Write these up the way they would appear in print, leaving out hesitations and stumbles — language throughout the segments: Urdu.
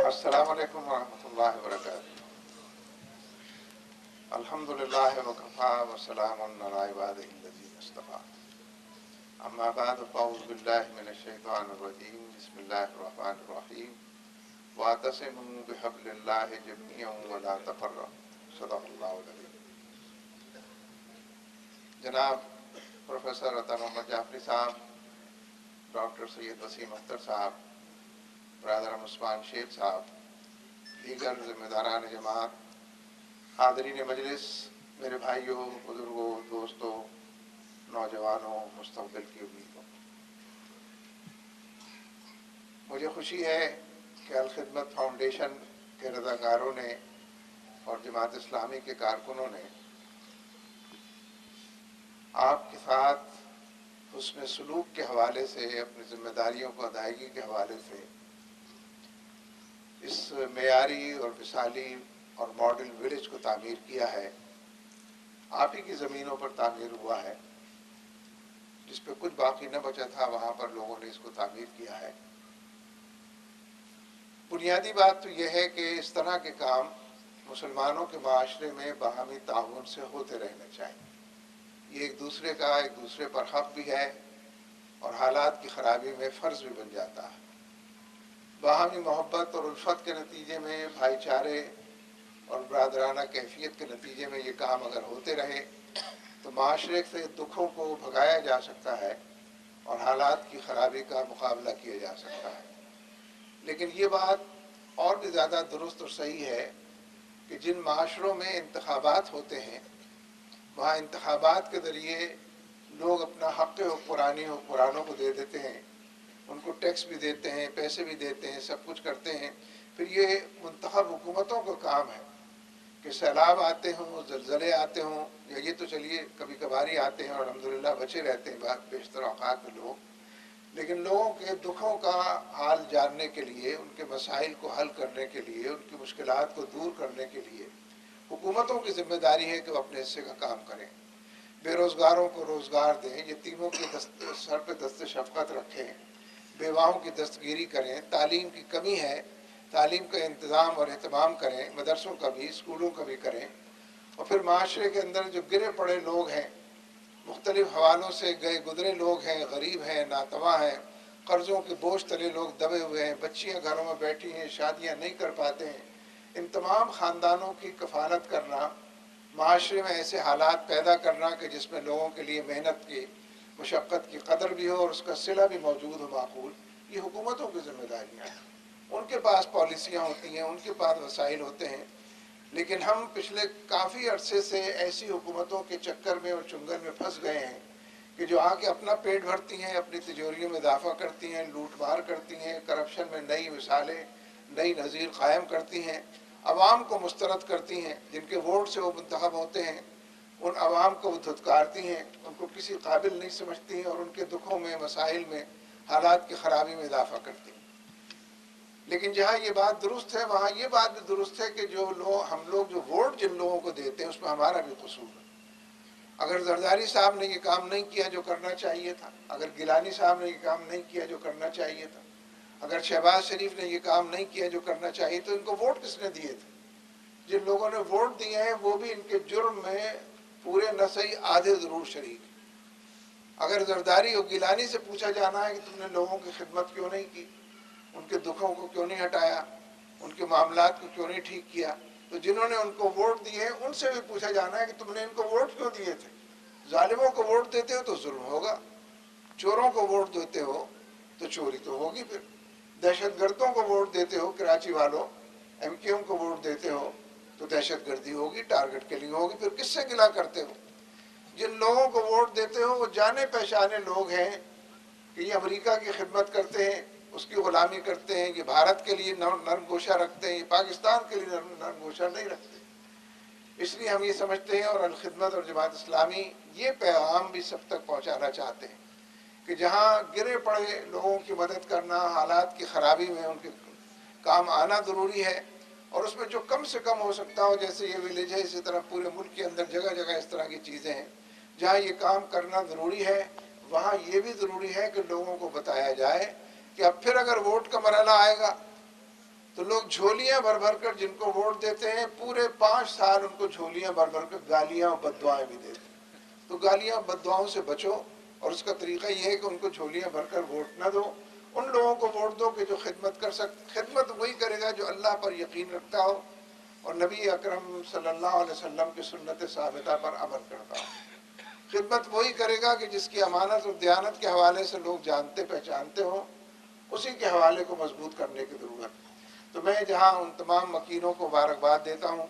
السلام علیکم ورحمۃ اللہ وبرکاتہ۔ الحمدللہ وکفا وسلام علی عبادہ الذین اصطفیٰ، اما بعد فاعوذ باللہ من الشیطان الرجیم، بسم اللہ الرحمن الرحیم، واعتصموا بحبل اللہ جميعا ولا تفرقوا، صدق اللہ العظیم۔ جناب پروفیسر عطا محمد جعفری صاحب، ڈاکٹر سید وسیم اختر صاحب، برادر عثمان شیخ صاحب، دیگر ذمہ داران جماعت، حاضرین مجلس، میرے بھائیوں، بزرگوں، دوستوں، نوجوانوں، مستقبل کی امیدوں، مجھے خوشی ہے کہ الخدمت فاؤنڈیشن کے رضاکاروں نے اور جماعت اسلامی کے کارکنوں نے آپ کے ساتھ حسن سلوک کے حوالے سے، اپنی ذمہ داریوں کو ادائیگی کے حوالے سے اس معیاری اور مثالی اور ماڈل ولیج کو تعمیر کیا ہے۔ آپ ہی کی زمینوں پر تعمیر ہوا ہے، جس پہ کچھ باقی نہ بچا تھا وہاں پر لوگوں نے اس کو تعمیر کیا ہے۔ بنیادی بات تو یہ ہے کہ اس طرح کے کام مسلمانوں کے معاشرے میں باہمی تعاون سے ہوتے رہنے چاہیے۔ یہ ایک دوسرے پر حق بھی ہے اور حالات کی خرابی میں فرض بھی بن جاتا ہے۔ باہمی محبت اور الفت کے نتیجے میں، بھائی چارے اور برادرانہ کیفیت کے نتیجے میں یہ کام اگر ہوتے رہے تو معاشرے سے دکھوں کو بھگایا جا سکتا ہے اور حالات کی خرابی کا مقابلہ کیا جا سکتا ہے۔ لیکن یہ بات اور بھی زیادہ درست اور صحیح ہے کہ جن معاشروں میں انتخابات ہوتے ہیں، وہاں انتخابات کے ذریعے لوگ اپنا حق حکمرانوں کو دے دیتے ہیں، ان کو ٹیکس بھی دیتے ہیں، پیسے بھی دیتے ہیں، سب کچھ کرتے ہیں۔ پھر یہ منتخب حکومتوں کا کام ہے کہ سیلاب آتے ہوں، زلزلے آتے ہوں، یا یہ تو چلیے کبھی کبھاری آتے ہیں اور الحمدللہ بچے رہتے ہیں بیشتر اوقات میں لوگ، لیکن لوگوں کے دکھوں کا حال جاننے کے لیے، ان کے مسائل کو حل کرنے کے لیے، ان کی مشکلات کو دور کرنے کے لیے حکومتوں کی ذمہ داری ہے کہ وہ اپنے حصے کا کام کریں۔ بے روزگاروں کو روزگار دیں، یتیموں کے سر پہ دست شفقت رکھیں، بیواؤں کی دستگیری کریں، تعلیم کی کمی ہے، تعلیم کا انتظام اور اہتمام کریں، مدرسوں کا بھی، اسکولوں کا بھی کریں۔ اور پھر معاشرے کے اندر جو گرے پڑے لوگ ہیں، مختلف حوالوں سے گئے گزرے لوگ ہیں، غریب ہیں، ناتواں ہیں، قرضوں کے بوجھ تلے لوگ دبے ہوئے ہیں، بچیاں گھروں میں بیٹھی ہیں، شادیاں نہیں کر پاتے ہیں، ان تمام خاندانوں کی کفالت کرنا، معاشرے میں ایسے حالات پیدا کرنا کہ جس میں لوگوں کے لیے محنت کی، مشقت کی قدر بھی ہو اور اس کا صلہ بھی موجود ہو معقول، یہ حکومتوں کی ذمہ داریاں ہیں۔ ان کے پاس پالیسیاں ہوتی ہیں، ان کے پاس وسائل ہوتے ہیں، لیکن ہم پچھلے کافی عرصے سے ایسی حکومتوں کے چکر میں اور چنگل میں پھنس گئے ہیں کہ جو آ کے اپنا پیٹ بھرتی ہیں، اپنی تجوریوں میں اضافہ کرتی ہیں، لوٹ مار کرتی ہیں، کرپشن میں نئی مثالیں، نئی نظیر قائم کرتی ہیں، عوام کو مسترد کرتی ہیں، جن کے ووٹ سے وہ منتخب ہوتے ہیں ان عوام کو وہ دھتکارتی ہیں، ان کو کسی قابل نہیں سمجھتی ہیں اور ان کے دکھوں میں، مسائل میں، حالات کی خرابی میں اضافہ کرتی ہیں۔ لیکن جہاں یہ بات درست ہے وہاں یہ بات بھی درست ہے کہ ہم لوگ جو ووٹ جن لوگوں کو دیتے ہیں اس میں ہمارا بھی قصور ہے۔ اگر زرداری صاحب نے یہ کام نہیں کیا جو کرنا چاہیے تھا، اگر گیلانی صاحب نے یہ کام نہیں کیا جو کرنا چاہیے تھا، اگر شہباز شریف نے یہ کام نہیں کیا جو کرنا چاہیے تو ان کو ووٹ کس نے دیے تھے؟ جن لوگوں نے ووٹ دیے ہیں وہ بھی ان کے جرم میں پورے نہ صحیح آدھے ضرور شریک ہیں۔ اگر زرداری اور گیلانی سے پوچھا جانا ہے کہ تم نے لوگوں کی خدمت کیوں نہیں کی، ان کے دکھوں کو کیوں نہیں ہٹایا، ان کے معاملات کو کیوں نہیں ٹھیک کیا، تو جنہوں نے ان کو ووٹ دیے ہیں ان سے بھی پوچھا جانا ہے کہ تم نے ان کو ووٹ کیوں دیے تھے۔ ظالموں کو ووٹ دیتے ہو تو ظلم ہوگا، چوروں کو ووٹ دیتے ہو تو چوری تو ہوگی، پھر دہشت گردوں کو ووٹ دیتے ہو، کراچی والوں، ایم کیو ایم کو ووٹ دیتے ہو تو دہشت گردی ہوگی، ٹارگٹ کلنگ ہوگی، پھر کس سے گلہ کرتے ہو؟ جن لوگوں کو ووٹ دیتے ہو وہ جانے پہچانے لوگ ہیں کہ یہ امریکہ کی خدمت کرتے ہیں، اس کی غلامی کرتے ہیں، یہ بھارت کے لیے نرم گوشہ رکھتے ہیں، یہ پاکستان کے لیے نرم گوشہ نہیں رکھتے۔ اس لیے ہم یہ سمجھتے ہیں اور الخدمت اور جماعت اسلامی یہ پیغام بھی سب تک پہنچانا چاہتے ہیں کہ جہاں گرے پڑے لوگوں کی مدد کرنا، حالات کی خرابی میں ان کے کام آنا ضروری ہے، اور اس میں جو کم سے کم ہو سکتا ہو، جیسے یہ ولیج ہے اسی طرح پورے ملک کے اندر جگہ جگہ اس طرح کی چیزیں ہیں جہاں یہ کام کرنا ضروری ہے، وہاں یہ بھی ضروری ہے کہ لوگوں کو بتایا جائے کہ اب پھر اگر ووٹ کا مرحلہ آئے گا تو لوگ جھولیاں بھر بھر کر جن کو ووٹ دیتے ہیں پورے 5 سال ان کو جھولیاں بھر بھر کر گالیاں اور بددعائیں بھی دیتے ہیں. تو گالیاں اور بددعاؤں سے بچو، اور اس کا طریقہ یہ ہے کہ ان کو جھولیاں بھر کر ووٹ نہ دو. ان لوگوں کو ووٹ دو کہ جو خدمت کر خدمت وہی کرے گا جو اللہ پر یقین رکھتا ہو اور نبی اکرم صلی اللہ علیہ وسلم کی سنت ثابتہ پر عمل کرتا ہو. خدمت وہی کرے گا کہ جس کی امانت اور دیانت کے حوالے سے لوگ جانتے پہچانتے ہوں، اسی کے حوالے کو مضبوط کرنے کی ضرورت ہے. تو میں جہاں ان تمام مکینوں کو مبارکباد دیتا ہوں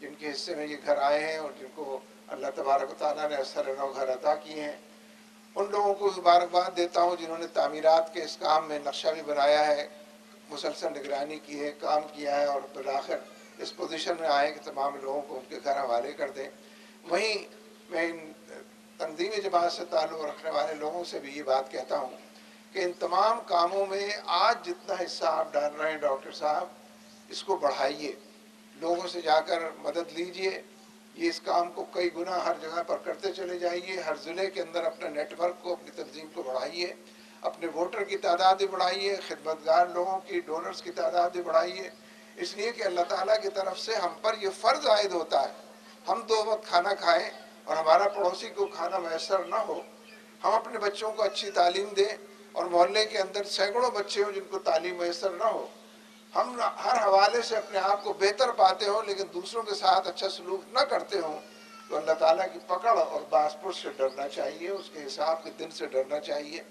جن کے حصے میں یہ گھر آئے ہیں اور جن کو اللہ تبارک و تعالیٰ نے اثر نو گھر عطا کیے ہیں، ان لوگوں کو مبارکباد دیتا ہوں جنہوں نے تعمیرات کے اس کام میں نقشہ بھی بنایا ہے، مسلسل نگرانی کی ہے، کام کیا ہے اور بالآخر اس پوزیشن میں آئے کہ تمام لوگوں کو ان کے گھر حوالے کر دیں. وہیں میں ان تنظیمی جماعت سے تعلق رکھنے والے لوگوں سے بھی یہ بات کہتا ہوں کہ ان تمام کاموں میں آج جتنا حصہ آپ ڈال رہے ہیں ڈاکٹر صاحب، اس کو بڑھائیے، لوگوں سے جا کر مدد لیجئے. یہ اس کام کو کئی گنا ہر جگہ پر کرتے چلے جائیے، ہر ضلع کے اندر اپنے نیٹ ورک کو، اپنی تنظیم کو بڑھائیے، اپنے ووٹر کی تعداد بھی بڑھائیے، خدمتگار لوگوں کی، ڈونرز کی تعداد بھی بڑھائیے. اس لیے کہ اللہ تعالیٰ کی طرف سے ہم پر یہ فرض عائد ہوتا ہے، ہم 2 وقت کھانا کھائیں اور ہمارا پڑوسی کو کھانا میسر نہ ہو، ہم اپنے بچوں کو اچھی تعلیم دیں اور محلے کے اندر سینکڑوں بچے ہوں جن کو تعلیم میسر نہ ہو، ہم ہر حوالے سے اپنے آپ کو بہتر پاتے ہوں لیکن دوسروں کے ساتھ اچھا سلوک نہ کرتے ہوں، تو اللہ تعالیٰ کی پکڑ اور باسپرس سے ڈرنا چاہیے، اس کے حساب کے دن سے ڈرنا چاہیے،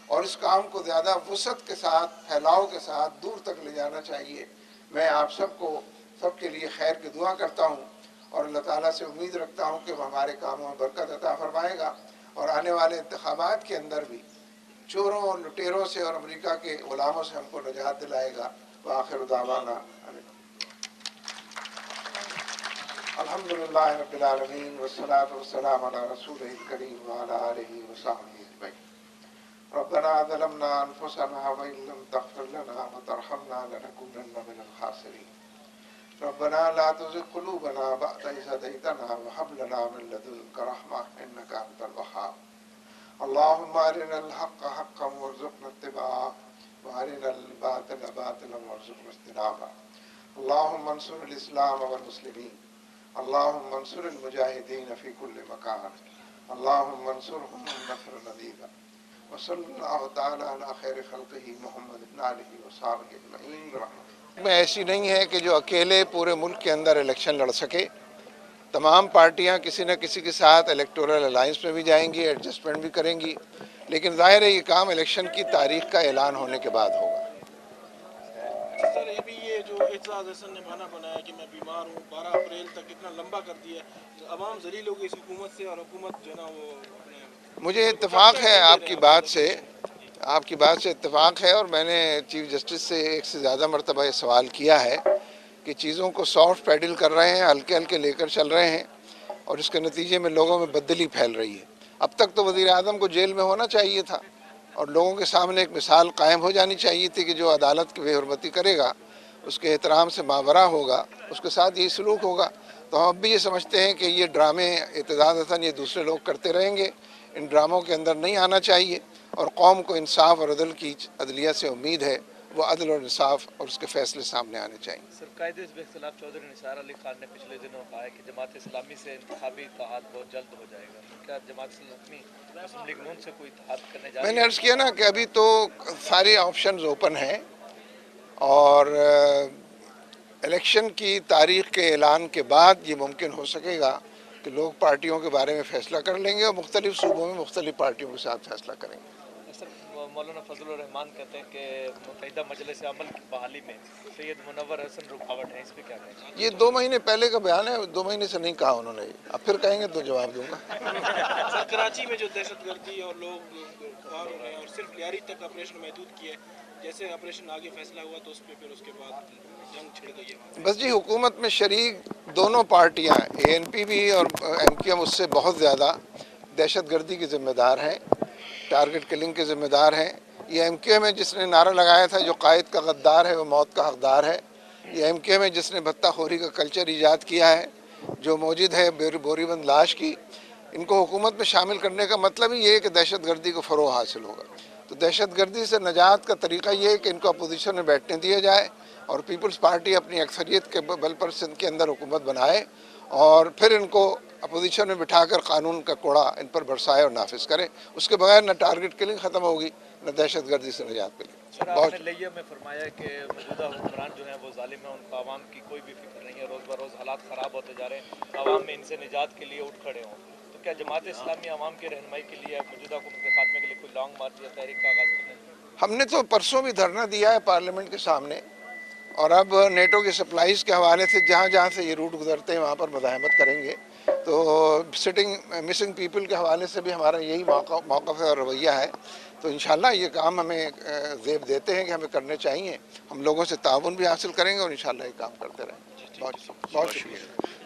اور اس کام کو زیادہ وسعت کے ساتھ، پھیلاؤ کے ساتھ دور تک لے جانا چاہیے. میں آپ سب کے لیے خیر کی دعا کرتا ہوں اور اللہ تعالیٰ سے امید رکھتا ہوں کہ وہ ہمارے کاموں میں برکت عطا فرمائے گا اور آنے والے انتخابات کے اندر بھی چوروں اور لٹیروں سے اور امریکہ کے غلاموں سے ہم کو نجات دلائے گا. وآخر دعوانا الحمدللہ رب العالمین والصلاة والسلام علی رسولہ الکریم وعلی آلہ وصحبہ اجمعین. ربنا ظلمنا انفسنا وان لم تغفر لنا وترحمنا لنكونن من الخاسرین. ربنا لا تزغ قلوبنا بعد إذ هديتنا وهب لنا من لدنك رحمة إنك أنت الوهاب. اللهم أرنا الحق حقا وارزقنا اتباعه وأرنا الباطل باطلا وارزقنا اجتنابه. اللهم انصر الإسلام والمسلمين، اللهم انصر المجاهدين في كل مكان، اللهم انصرهم نصرا عزيزا. وصلی اللہ تعالی علی خیر خلقہ محمد آلہ وصحبہ اجمعین برحمتہ. میں ایسی نہیں ہے کہ جو اکیلے پورے ملک کے اندر الیکشن لڑ سکے. تمام پارٹیاں کسی نہ کسی کے ساتھ الیکٹورل الائنس میں بھی جائیں گی، ایڈجسٹمنٹ بھی کریں گی، لیکن ظاہر ہے یہ کام الیکشن کی تاریخ کا اعلان ہونے کے بعد ہوگا. سر ابھی یہ جو اعتزاز احسن نے بہانہ بنایا کہ میں بیمار ہوں، 12 اپریل تک اتنا لمبا کر دیا، عوام ذلیل ہو گئی اس حکومت سے اور حکومت جو ہے نا وہ مجھے اتفاق ہے آپ کی بات سے اتفاق ہے، اور میں نے چیف جسٹس سے ایک سے زیادہ مرتبہ یہ سوال کیا ہے کہ چیزوں کو سافٹ پیڈل کر رہے ہیں، ہلکے ہلکے لے کر چل رہے ہیں اور اس کے نتیجے میں لوگوں میں بددلی پھیل رہی ہے. اب تک تو وزیر اعظم کو جیل میں ہونا چاہیے تھا اور لوگوں کے سامنے ایک مثال قائم ہو جانی چاہیے تھی کہ جو عدالت کی بے حرمتی کرے گا، اس کے احترام سے ماورا ہوگا، اس کے ساتھ یہی سلوک ہوگا. تو ہم اب بھی یہ سمجھتے ہیں کہ یہ ڈرامے اعتزاز احسن یہ دوسرے لوگ کرتے رہیں گے، ان ڈراموں کے اندر نہیں آنا چاہیے، اور قوم کو انصاف اور عدل کی عدلیہ سے امید ہے، وہ عدل اور انصاف اور اس کے فیصلے سامنے آنے چاہیے. سر قائد حزب اختلاف چودھری نثار علی خان نے پچھلے دنوں کہا ہے کہ جماعت اسلامی سے انتخابی اتحاد بہت جلد ہو جائے گا. کیا جماعت اسلامی مسلم لیگ نون سے کوئی اتحاد کرنے جا رہی ہے؟ میں نے عرض کیا نا کہ ابھی تو سارے آپشنز اوپن ہیں، اور الیکشن کی تاریخ کے اعلان کے بعد یہ ممکن ہو سکے گا کہ لوگ پارٹیوں کے بارے میں فیصلہ کر لیں گے اور مختلف صوبوں میں مختلف پارٹیوں کے ساتھ فیصلہ کریں گے. سر مولانا فضل الرحمان کہتے ہیں کہ متحدہ مجلس عمل کی بحالی میں سید منور حسن رکاوٹ ہے، اس پہ کیا کہیں گے؟ یہ 2 مہینے پہلے کا بیان ہے، 2 مہینے سے نہیں کہا انہوں نے، اب پھر کہیں گے تو جواب دوں گا. سر کراچی میں جو دہشت گردی اور لوگ خوار ہو رہے ہیں اور صرف لیاری تک آپریشن محدود کیا ہے، جیسے آپریشن آگے فیصلہ ہوا تو اس پہ پھر اس کے بعد جنگ چھڑ گئی ہے. بس جی، حکومت میں شریک دونوں پارٹیاں ANP بھی اور MQM اس سے بہت زیادہ دہشت گردی کے ذمہ دار ہیں، ٹارگٹ کلنگ کے ذمہ دار ہیں. یہ MQM ہے جس نے نعرہ لگایا تھا جو قائد کا غدار ہے وہ موت کا حقدار ہے. یہ MQM ہے جس نے بھتہ خوری کا کلچر ایجاد کیا ہے جو موجود ہے بوری بند لاش کی. ان کو حکومت میں شامل کرنے کا مطلب ہی یہ ہے کہ دہشت گردی کو فروغ حاصل ہوگا. تو دہشت گردی سے نجات کا طریقہ یہ ہے کہ ان کو اپوزیشن میں بیٹھنے دیا جائے اور پیپلز پارٹی اپنی اکثریت کے بل پر سندھ کے اندر حکومت بنائے اور پھر ان کو اپوزیشن میں بٹھا کر قانون کا کوڑا ان پر برسائے اور نافذ کرے. اس کے بغیر نہ ٹارگٹ کلنگ ختم ہوگی نہ دہشت گردی سے نجات ملے گی. سر آپ نے لیہ میں فرمایا کہ موجودہ حکمران جو ہیں وہ ظالم ہیں, ان کو عوام کی کوئی بھی فکر نہیں ہے, روز بروز حالات خراب ہوتے جا رہے ہیں, عوام میں ان سے نجات کے لیے اٹھ کھڑے ہوں. تو کیا جماعت اسلامی عوام کی رہنمائی کے لیے موجودہ حکومت کے خاتمے کے لیے کوئی لانگ مارچ یا تحریک کا آغاز کرنے؟ ہم نے تو پرسوں بھی دھرنا دیا ہے پارلیمنٹ کے سامنے, اور اب نیٹو کی سپلائیز کے حوالے سے جہاں جہاں سے یہ روٹ گزرتے ہیں وہاں پر مزاحمت کریں گے. تو مسنگ پیپل کے حوالے سے بھی ہمارا یہی موقف ہے اور رویہ ہے. تو انشاءاللہ یہ کام ہمیں زیب دیتے ہیں کہ ہمیں کرنے چاہیے. ہم لوگوں سے تعاون بھی حاصل کریں گے اور انشاءاللہ یہ کام کرتے رہیں گے. بہت شکریہ.